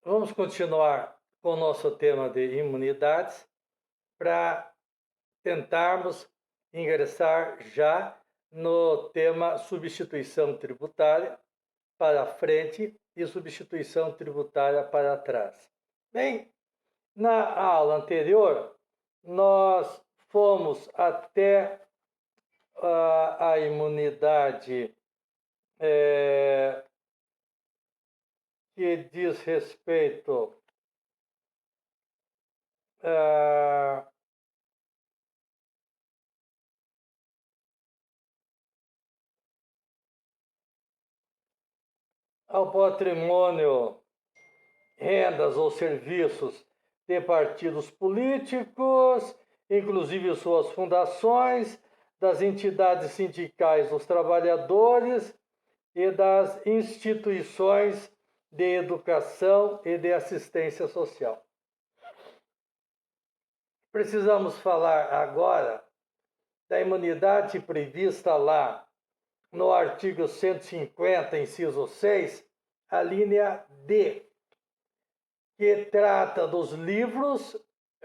Vamos continuar com o nosso tema de imunidades para tentarmos ingressar já no tema substituição tributária para frente e substituição tributária para trás. Bem, na aula anterior, nós fomos até a imunidade que diz respeito ao patrimônio, rendas ou serviços de partidos políticos, inclusive suas fundações, das entidades sindicais dos trabalhadores e das instituições de educação e de assistência social. Precisamos falar agora da imunidade prevista lá no artigo 150, inciso 6, a linha D, que trata dos livros,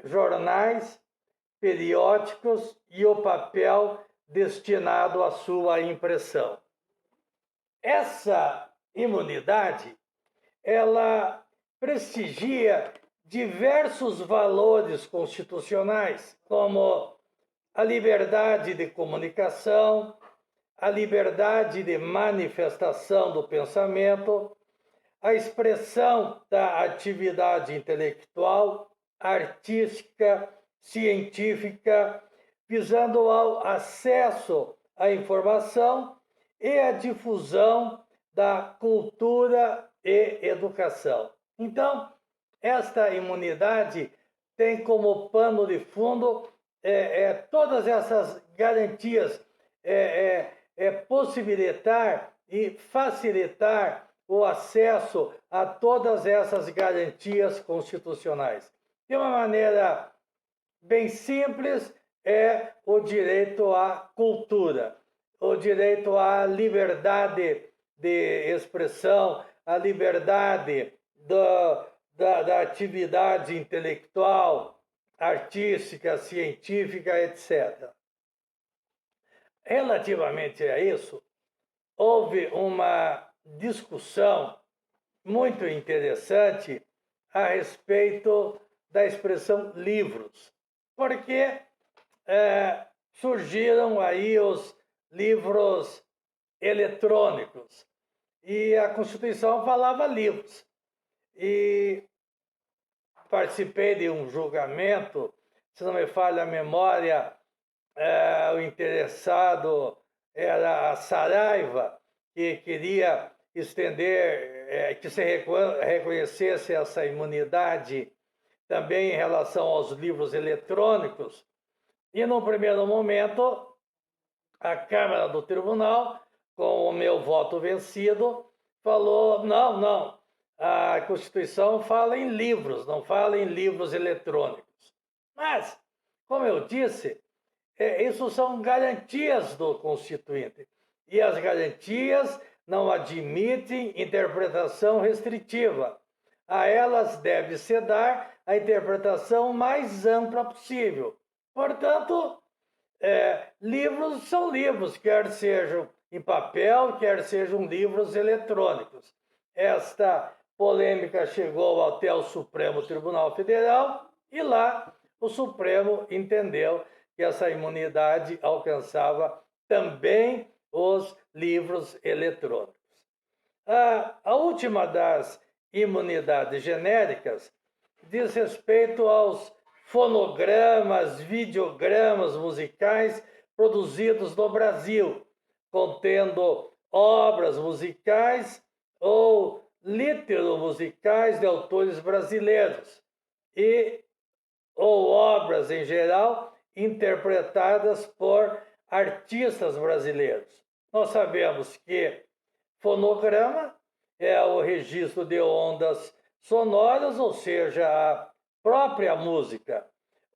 jornais, periódicos e o papel destinado à sua impressão. Essa imunidade, ela prestigia diversos valores constitucionais, como a liberdade de comunicação, a liberdade de manifestação do pensamento, a expressão da atividade intelectual, artística, científica, visando ao acesso à informação e à difusão da cultura e educação. Então, esta imunidade tem como pano de fundo todas essas garantias, possibilitar e facilitar o acesso a todas essas garantias constitucionais. De uma maneira bem simples, é o direito à cultura, o direito à liberdade de expressão, a liberdade da atividade intelectual, artística, científica, etc. Relativamente a isso, houve uma discussão muito interessante a respeito da expressão livros, porque surgiram aí os livros eletrônicos e a Constituição falava livros. E participei de um julgamento, se não me falha a memória, o interessado era a Saraiva, que queria estender, que se reconhecesse essa imunidade também em relação aos livros eletrônicos. E, num primeiro momento, a Câmara do Tribunal, com o meu voto vencido, falou: não, a Constituição fala em livros, não fala em livros eletrônicos. Mas, como eu disse, isso são garantias do Constituinte. E as garantias não admitem interpretação restritiva. A elas deve-se dar a interpretação mais ampla possível. Portanto, livros são livros, quer sejam em papel, quer sejam livros eletrônicos. Esta polêmica chegou até o Supremo Tribunal Federal e lá o Supremo entendeu que essa imunidade alcançava também os livros eletrônicos. A última das imunidades genéricas diz respeito aos fonogramas, videogramas musicais produzidos no Brasil, contendo obras musicais ou litero-musicais de autores brasileiros ou obras em geral interpretadas por artistas brasileiros. Nós sabemos que fonograma é o registro de ondas sonoras, ou seja, a própria música.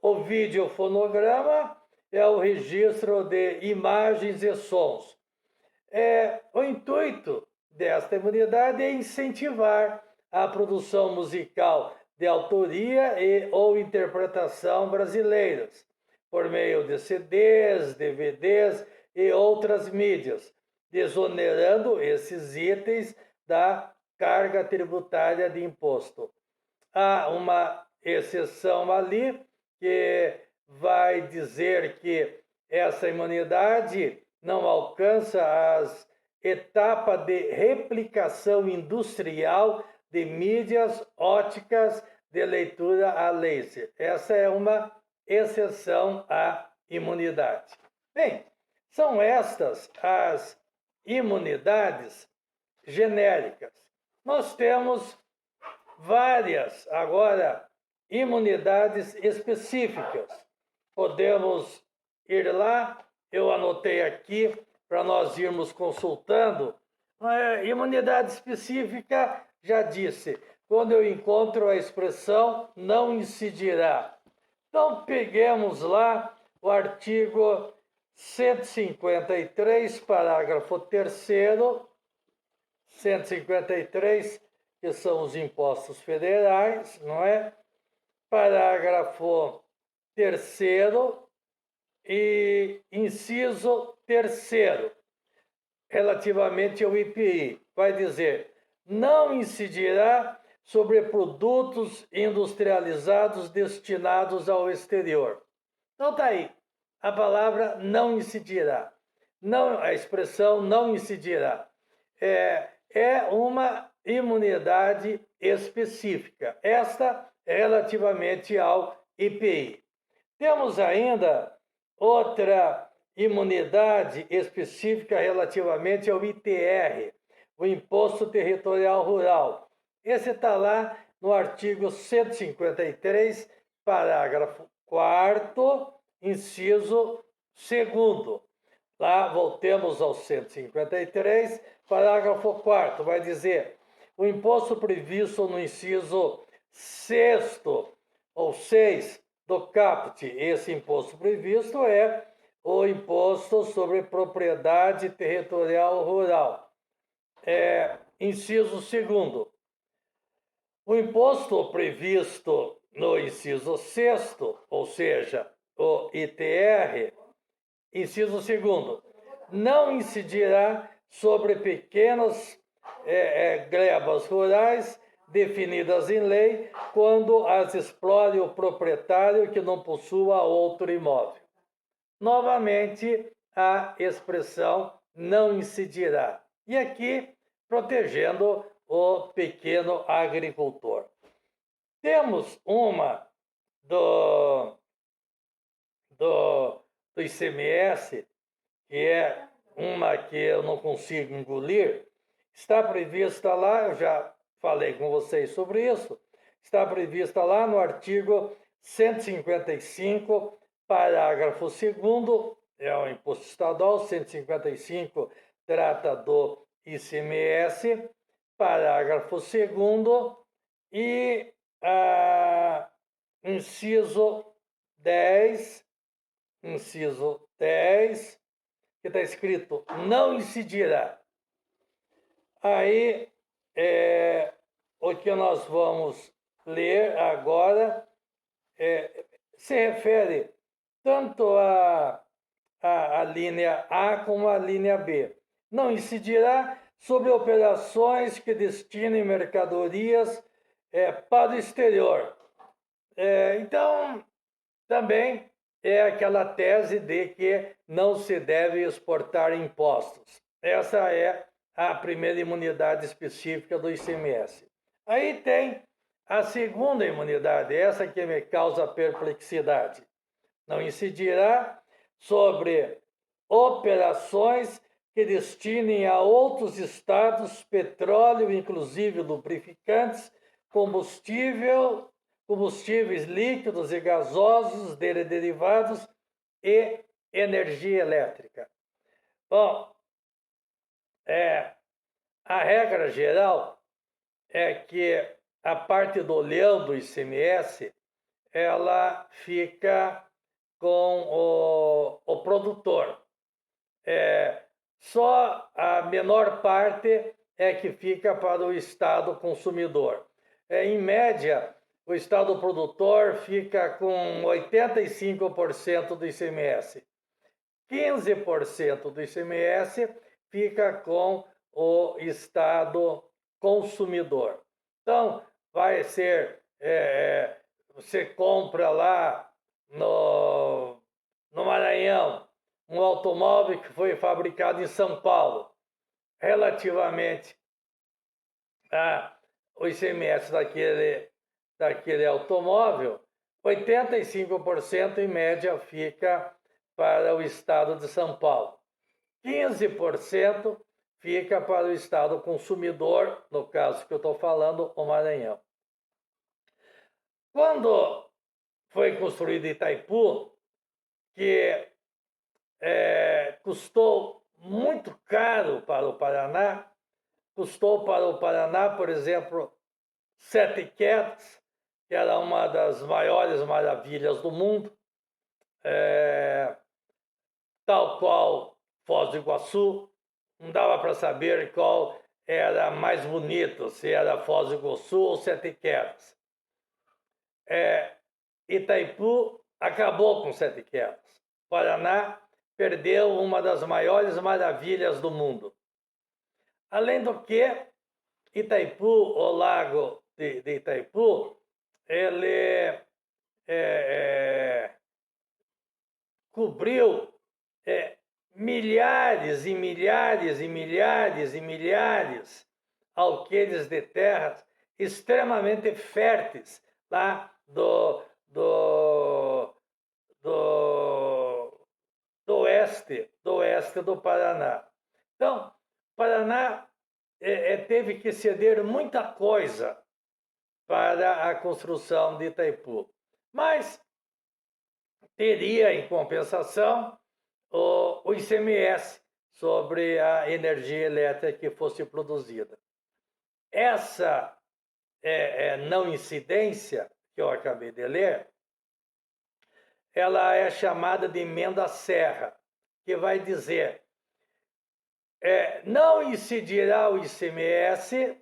O videofonograma é o registro de imagens e sons. O intuito desta imunidade é incentivar a produção musical de autoria e ou interpretação brasileiras, por meio de CDs, DVDs e outras mídias, desonerando esses itens da carga tributária de imposto. Há uma exceção ali que vai dizer que essa imunidade não alcança as etapas de replicação industrial de mídias óticas de leitura a laser. Essa é uma exceção à imunidade. Bem, são estas as imunidades genéricas. Nós temos várias, agora, imunidades específicas. Podemos ir lá, eu anotei aqui para nós irmos consultando. Imunidade específica, já disse, quando eu encontro a expressão não incidirá. Então, peguemos lá o artigo 153, parágrafo 3º, 153, que são os impostos federais, não é? Parágrafo 3º e inciso 3º, relativamente ao IPI, vai dizer: não incidirá sobre produtos industrializados destinados ao exterior. Então tá aí, a palavra não incidirá, não, a expressão não incidirá. É uma imunidade específica, esta é relativamente ao IPI. Temos ainda outra imunidade específica relativamente ao ITR, o Imposto Territorial Rural. Esse está lá no artigo 153, parágrafo 4º, inciso 2º. Lá, voltemos ao 153, parágrafo 4º, vai dizer: o imposto previsto no inciso 6º ou 6 do caput, esse imposto previsto é o imposto sobre propriedade territorial rural. Inciso 2º, o imposto previsto no inciso 6º, ou seja, o ITR, inciso 2º, não incidirá sobre pequenas glebas rurais definidas em lei quando as explore o proprietário que não possua outro imóvel. Novamente, a expressão não incidirá. E aqui, protegendo o pequeno agricultor. Temos uma do ICMS, que é uma que eu não consigo engolir, está prevista lá, eu já falei com vocês sobre isso, está prevista lá no artigo 155, parágrafo 2º, é o imposto estadual, 155 trata do ICMS, parágrafo 2º, e inciso 10, que está escrito não incidirá. Aí, o que nós vamos ler agora se refere tanto à linha A como à linha B. Não incidirá sobre operações que destinem mercadorias para o exterior. Então, também é aquela tese de que não se deve exportar impostos. Essa é a primeira imunidade específica do ICMS. Aí tem a segunda imunidade, essa que me causa perplexidade. Não incidirá sobre operações que destinem a outros estados petróleo, inclusive lubrificantes, combustíveis líquidos e gasosos, derivados e energia elétrica. Bom, a regra geral é que a parte do leão do ICMS, ela fica com o produtor. Só a menor parte é que fica para o Estado consumidor. Em média, o Estado produtor fica com 85% do ICMS. 15% do ICMS fica com o Estado consumidor. Então, vai ser, você compra lá no Maranhão um automóvel que foi fabricado em São Paulo, relativamente ao ICMS daquele automóvel, 85% em média fica para o Estado de São Paulo. 15% fica para o Estado consumidor, no caso que eu estou falando, o Maranhão. Quando foi construído Itaipu, que custou muito caro para o Paraná, custou para o Paraná, por exemplo, 7 quedas, que era uma das maiores maravilhas do mundo, tal qual Foz do Iguaçu. Não dava para saber qual era mais bonito, se era Foz do Iguaçu ou Sete Quedas. Itaipu acabou com Sete Quedas. Paraná perdeu uma das maiores maravilhas do mundo. Além do que, Itaipu, o lago de Itaipu, ele cobriu milhares e milhares e milhares e milhares alqueires de terras extremamente férteis lá do oeste do Paraná. Então, o Paraná teve que ceder muita coisa para a construção de Itaipu. Mas teria, em compensação, o ICMS sobre a energia elétrica que fosse produzida. Essa não incidência, que eu acabei de ler, ela é chamada de emenda Serra, que vai dizer não incidirá o ICMS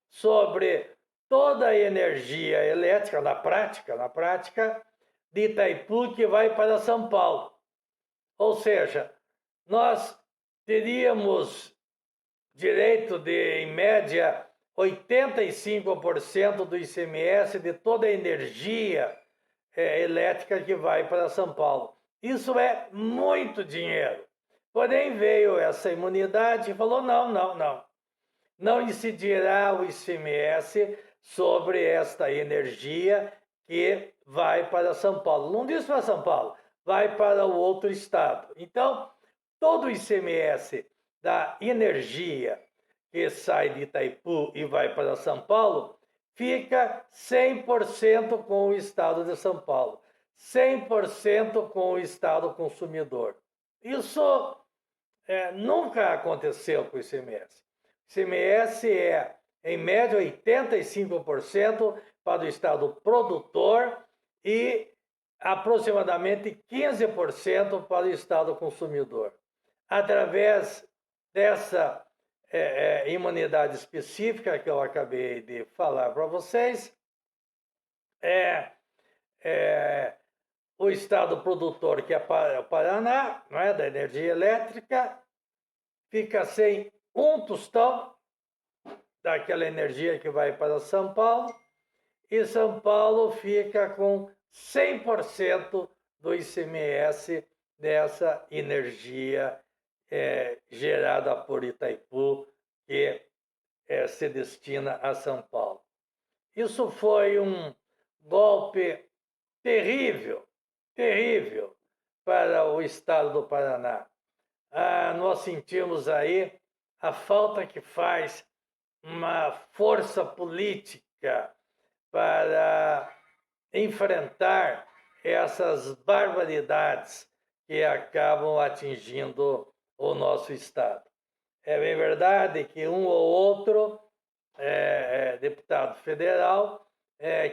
sobre toda a energia elétrica, na prática, de Itaipu que vai para São Paulo. Ou seja, nós teríamos direito de, em média, 85% do ICMS de toda a energia elétrica que vai para São Paulo. Isso é muito dinheiro. Porém, veio essa imunidade e falou, não incidirá o ICMS sobre esta energia que vai para São Paulo. Não diz para São Paulo, vai para o outro estado. Então, todo o ICMS da energia que sai de Itaipu e vai para São Paulo fica 100% com o estado de São Paulo, 100% com o estado consumidor. Isso nunca aconteceu com o ICMS. O ICMS é, em média, 85% para o estado produtor e aproximadamente 15% para o estado consumidor. Através dessa imunidade específica que eu acabei de falar para vocês, o estado produtor, que é o Paraná, não é, da energia elétrica, fica sem um tostão daquela energia que vai para São Paulo, e São Paulo fica com 100% do ICMS dessa energia gerada por Itaipu, que se destina a São Paulo. Isso foi um golpe terrível para o estado do Paraná. Nós sentimos aí a falta que faz uma força política para enfrentar essas barbaridades que acabam atingindo o nosso estado. É bem verdade que um ou outro deputado federal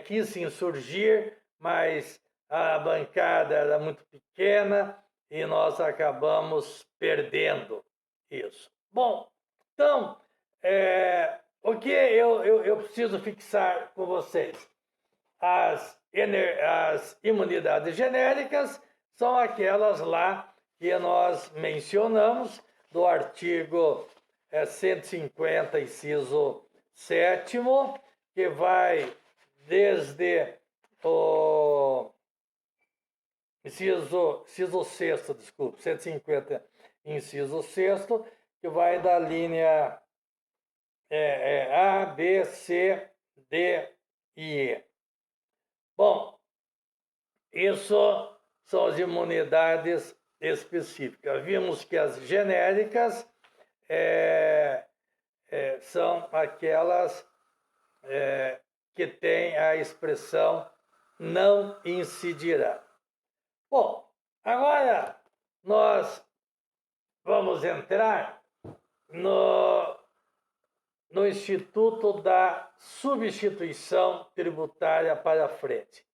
quis se insurgir, mas a bancada era muito pequena e nós acabamos perdendo isso. Bom, então, o que eu preciso fixar com vocês? As imunidades genéricas são aquelas lá que nós mencionamos do artigo 150, inciso 7º, que vai desde o inciso 6º, desculpe, 150, inciso 6º, que vai da linha A, B, C, D e E. Bom, isso são as imunidades específicas. Vimos que as genéricas são aquelas que têm a expressão não incidirá. Bom, agora nós vamos entrar no Instituto da Substituição Tributária para frente.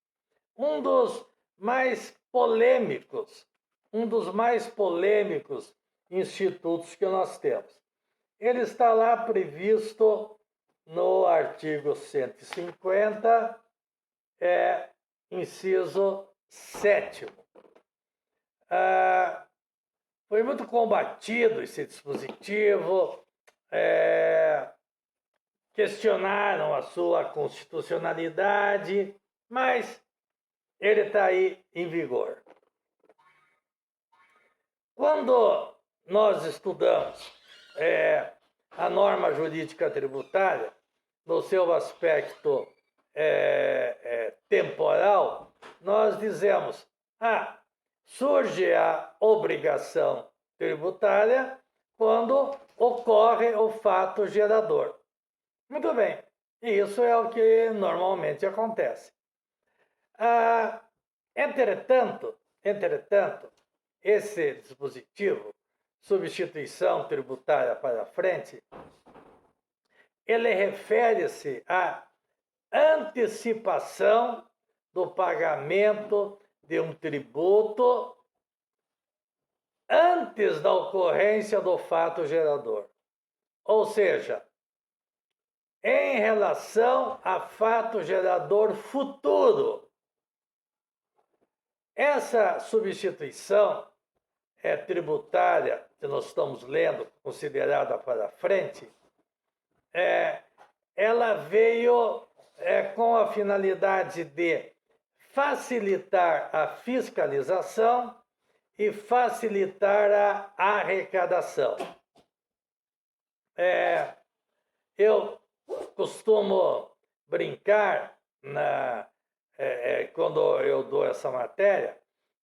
Um dos mais polêmicos institutos que nós temos. Ele está lá previsto no artigo 150, inciso 7º. Foi muito combatido esse dispositivo, questionaram a sua constitucionalidade, mas ele está aí em vigor. Quando nós estudamos a norma jurídica tributária, no seu aspecto temporal, nós dizemos, surge a obrigação tributária quando ocorre o fato gerador. Muito bem, isso é o que normalmente acontece. Entretanto, esse dispositivo, substituição tributária para frente, ele refere-se à antecipação do pagamento de um tributo antes da ocorrência do fato gerador. Ou seja, em relação a fato gerador futuro. Essa substituição tributária que nós estamos lendo, considerada para frente, ela veio com a finalidade de facilitar a fiscalização e facilitar a arrecadação. Eu costumo brincar quando eu dou essa matéria,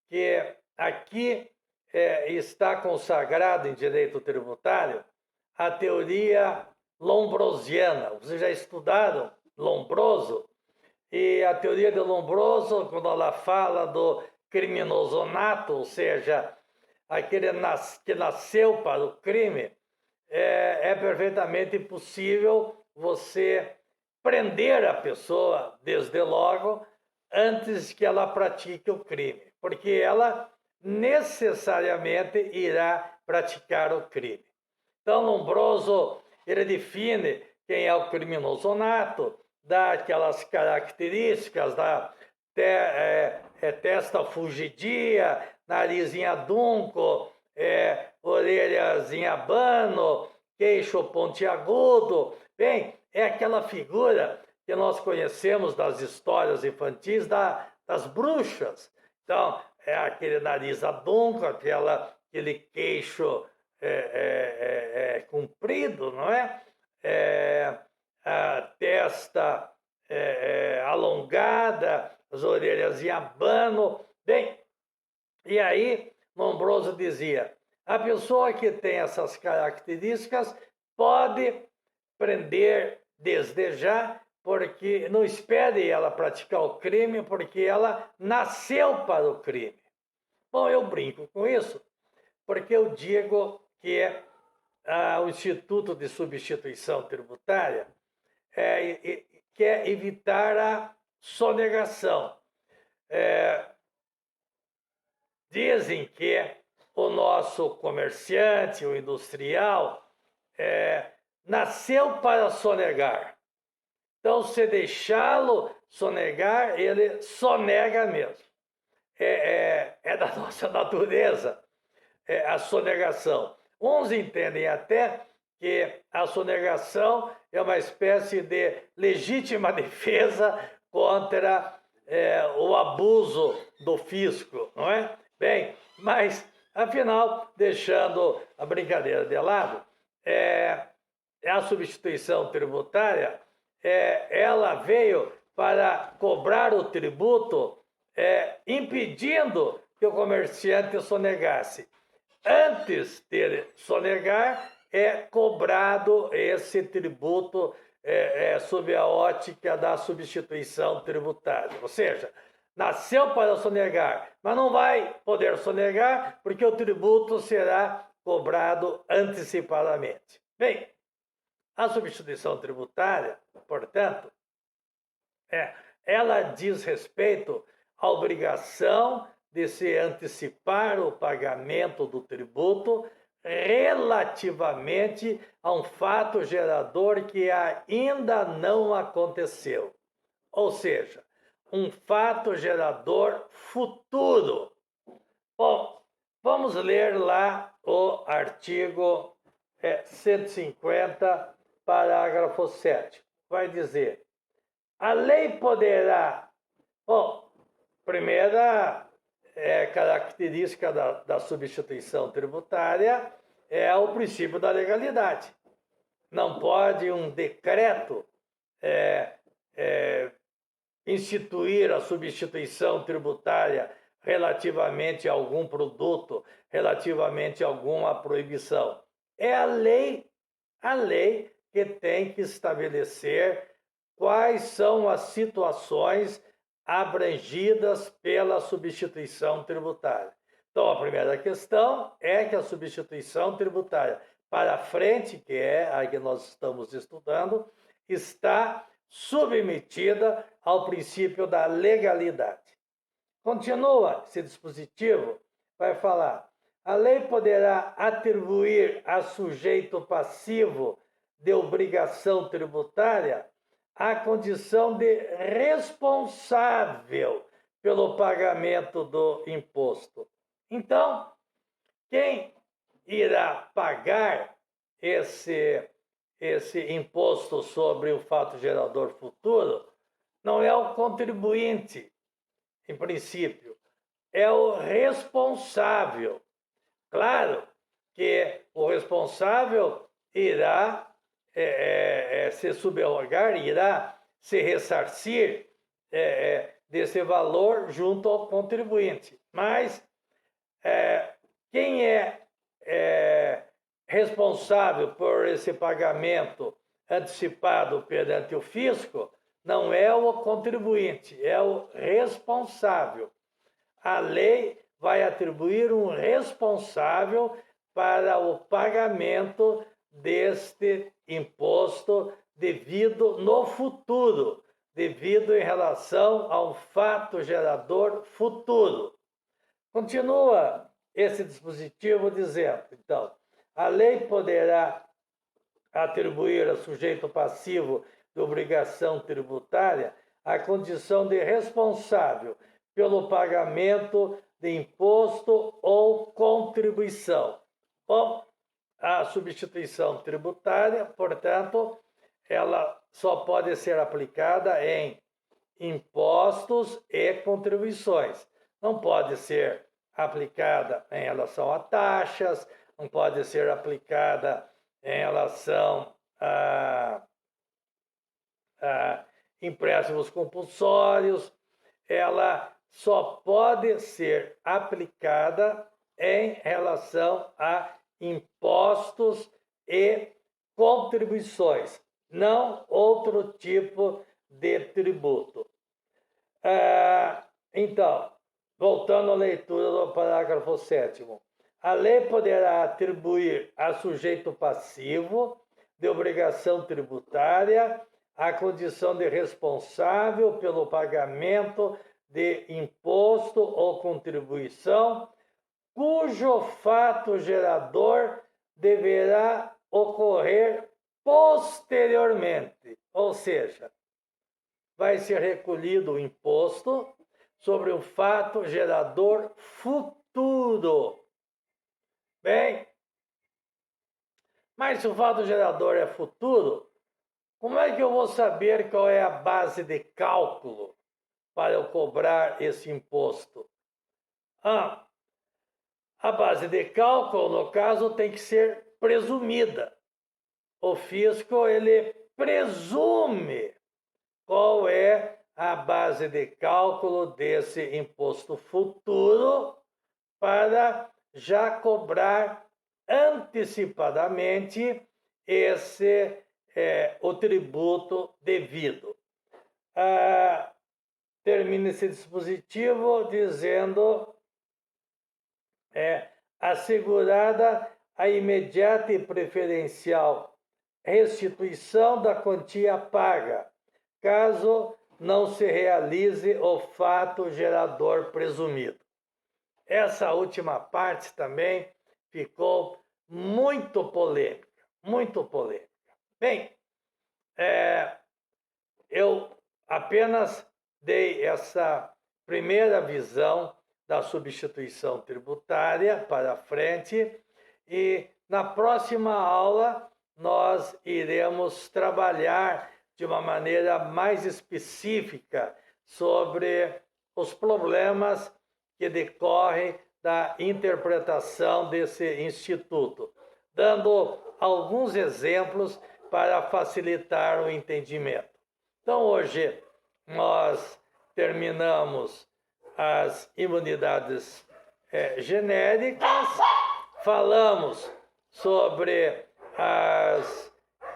que aqui está consagrado em direito tributário a teoria lombrosiana. Vocês já estudaram Lombroso? E a teoria de Lombroso, quando ela fala do criminosonato, ou seja, aquele que nasceu para o crime, é perfeitamente possível você prender a pessoa, desde logo, antes que ela pratique o crime, porque ela necessariamente irá praticar o crime. Então, Lombroso, ele define quem é o criminosonato, dá aquelas características da testa fugidia, nariz em adunco, orelhas em abano, queixo pontiagudo. Bem, é aquela figura que nós conhecemos das histórias infantis das bruxas. Então, é aquele nariz adunco, aquele queixo comprido, não é? A testa alongada, as orelhas em abano. Bem, e aí Lombroso dizia, a pessoa que tem essas características pode prender desde já, porque não espere ela praticar o crime, porque ela nasceu para o crime. Bom, eu brinco com isso, porque eu digo que o Instituto de Substituição Tributária quer evitar a sonegação. Dizem que o nosso comerciante, o industrial, nasceu para sonegar. Então, se deixá-lo sonegar, ele sonega mesmo. É da nossa natureza a sonegação. Uns entendem até que a sonegação é uma espécie de legítima defesa contra o abuso do fisco, não é? Bem, mas, afinal, deixando a brincadeira de lado, a substituição tributária, ela veio para cobrar o tributo, impedindo que o comerciante sonegasse. Antes de sonegar, é cobrado esse tributo sob a ótica da substituição tributária. Ou seja, nasceu para sonegar, mas não vai poder sonegar porque o tributo será cobrado antecipadamente. Bem, a substituição tributária, portanto, ela diz respeito à obrigação de se antecipar o pagamento do tributo relativamente a um fato gerador que ainda não aconteceu. Ou seja, um fato gerador futuro. Bom, vamos ler lá o artigo 150, parágrafo 7. Vai dizer: a lei poderá... Bom, primeira característica da substituição tributária é o princípio da legalidade. Não pode um decreto instituir a substituição tributária relativamente a algum produto, relativamente a alguma proibição. É a lei que tem que estabelecer quais são as situações abrangidas pela substituição tributária. Então, a primeira questão é que a substituição tributária para frente, que é a que nós estamos estudando, está submetida ao princípio da legalidade. Continua esse dispositivo, vai falar: a lei poderá atribuir a sujeito passivo de obrigação tributária a condição de responsável pelo pagamento do imposto. Então, quem irá pagar esse imposto sobre o fato gerador futuro não é o contribuinte, em princípio, é o responsável. Claro que o responsável irá se subrogar, irá se ressarcir desse valor junto ao contribuinte. Mas quem é responsável por esse pagamento antecipado perante o fisco não é o contribuinte, é o responsável. A lei vai atribuir um responsável para o pagamento deste imposto devido no futuro, devido em relação a um fato gerador futuro. Continua esse dispositivo dizendo, então, a lei poderá atribuir a sujeito passivo de obrigação tributária a condição de responsável pelo pagamento de imposto ou contribuição. Bom, a substituição tributária, portanto, ela só pode ser aplicada em impostos e contribuições. Não pode ser aplicada em relação a taxas, não pode ser aplicada em relação a empréstimos compulsórios. Ela só pode ser aplicada em relação a impostos e contribuições, não outro tipo de tributo. Então, voltando à leitura do parágrafo 7º, a lei poderá atribuir a sujeito passivo de obrigação tributária a condição de responsável pelo pagamento de imposto ou contribuição, cujo fato gerador deverá ocorrer posteriormente, ou seja, vai ser recolhido o imposto sobre o fato gerador futuro. Bem, mas se o fato gerador é futuro, como é que eu vou saber qual é a base de cálculo para eu cobrar esse imposto? A base de cálculo, no caso, tem que ser presumida. O fisco, ele presume qual é a base de cálculo desse imposto futuro para já cobrar antecipadamente o tributo devido. Termina esse dispositivo dizendo assegurada a imediata e preferencial restituição da quantia paga, caso não se realize o fato gerador presumido. Essa última parte também ficou muito polêmica, muito polêmica. Bem, eu apenas dei essa primeira visão da substituição tributária para frente e na próxima aula nós iremos trabalhar de uma maneira mais específica sobre os problemas que decorrem da interpretação desse instituto, dando alguns exemplos para facilitar o entendimento. Então, hoje, nós terminamos as imunidades genéricas, falamos sobre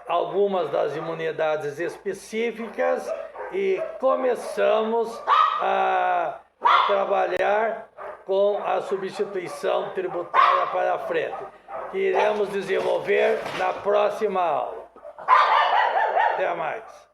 algumas das imunidades específicas e começamos a trabalhar com a substituição tributária para frente, que iremos desenvolver na próxima aula. Até mais.